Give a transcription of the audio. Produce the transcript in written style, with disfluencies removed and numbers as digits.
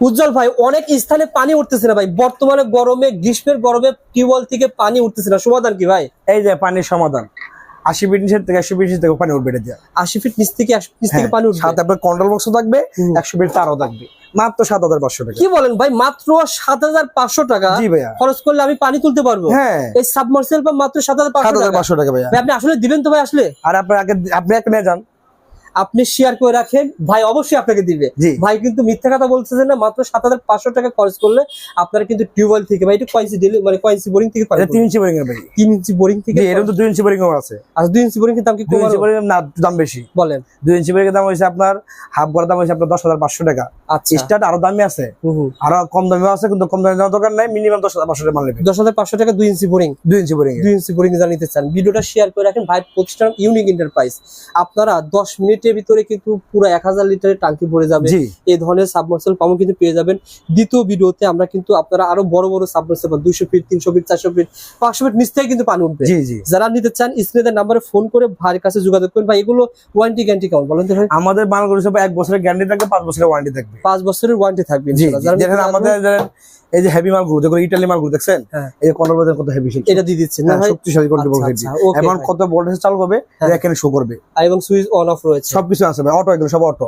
উজ্জ্বল ভাই, অনেক স্থানে পানি উঠতেছে না ভাই, বর্তমানে গরমে, গ্রীষ্মের গরমে টিউবওয়েল থেকে পানি উঠতেছে না, সমাধান কি ভাই? এই যে পানির সমাধান, 80 ফিট নিচের থেকে 100 ফিট নিচে থেকে পানি উঠবে এটা দিয়ে। 80 ফিট নিচ থেকে পানি উঠবে। সাথে আপনার কন্ট্রোল বক্সও থাকবে, 100 ফিট তারও থাকবে, মাত্র 7500 টাকা। কি বলেন ভাই, মাত্র 7500 টাকা জি ভাইয়া, খরচ করলে আমি পানি তুলতে পারবো? হ্যাঁ, এই সাবমার্সিবল পাম্প মাত্র 7500 টাকা ভাইয়া। ভাই আপনি আসলে দিবেন তো ভাই? আসলে আর আপনি একটা নিয়ে যান, আপনি শেয়ার করে রাখেন, ভাই অবশ্যই আপনাকে দিবে। জি ভাই কিন্তু মিথ্যা কথা বলতেছেন না, মাত্র 7500 টাকা খরচ করলে আপনারা কিন্তু টিউবওয়েল থেকে, ভাই এটা কয়েন্সি মানে কয়েন্সি বোরিং থেকে পাবেন। 3 ইঞ্চি বোরিং এর ভাই, 3 ইঞ্চি বোরিং থেকে। জি, এরকম তো 2 ইঞ্চি বোরিং আছে। আর 2 ইঞ্চি বোরিং এর দাম কি 2 কম? ইঞ্চি বোরিং এর না, দাম বেশি। বলেন। 2 ইঞ্চি বোরিং এর দাম হইছে আপনার, হাফ গড়ার দাম হইছে আপনার 10500 টাকা। আচ্ছা, স্টার্ট আরো দামি আছে, আরো কম দামিও আছে, কিন্তু কম দামি নেওয়ার দরকার নাই, মিনিমাম 10500 টাকা মাল নেবে। 10500 টাকা 2 inch boring. 2 inch boring 2 inch boring যারা নিতে চান, ভিডিওটা শেয়ার করে রাখেন। ভাই প্রতিষ্ঠান ইউনিক এন্টারপ্রাইজ, আপনারা 10 মিনিটের ভিতরে কিন্তু পুরো 1000 লিটারের টাঙ্কি ভরে যাবে। জি, এই ধরনের সাবমার্সিবল পাম্প কিন্তু পেয়ে যাবেন। দ্বিতীয় ভিডিওতে আমরা কিন্তু আপনারা আরো বড় বড় submersible 200 feet, 300 feet, 400 feet, 500 feet নিচ থেকে কিন্তু পানি উঠবে। জি জি। যারা নিতে চান স্ক্রিনের নাম্বারে ফোন করে ভাইয়ের কাছে যোগাযোগ করুন। ভাই এগুলো ওয়ারেন্টি গ্যারান্টি কেমন বলেন তো ভাই? আমাদের মালগুলো সব 1 বছরের গ্যারান্টি থাকবে, 5 বছরের ওয়ারেন্টি থাকবে। 5 বছরের ওয়ারেন্টি থাকবে জি, ইনশাআল্লাহ। যারা যেখানে আমাদের এই যে হেভি মালগুলো, যেগুলো ইতালি মালগুলো দেখছেন, হ্যাঁ, এই যে কন্ট্রোল কত হেভি শিল্প, এটা দিয়ে দিচ্ছেন না ভাই? শক্তিশালী কন্ট্রোল হেভি, এবং কত ভোল্টেজ চালু হবে এখানে শো করবে, এবং সুইচ অন অফ রয়েছে, সবকিছু আছে ভাই, অটো, একদম সব অটো।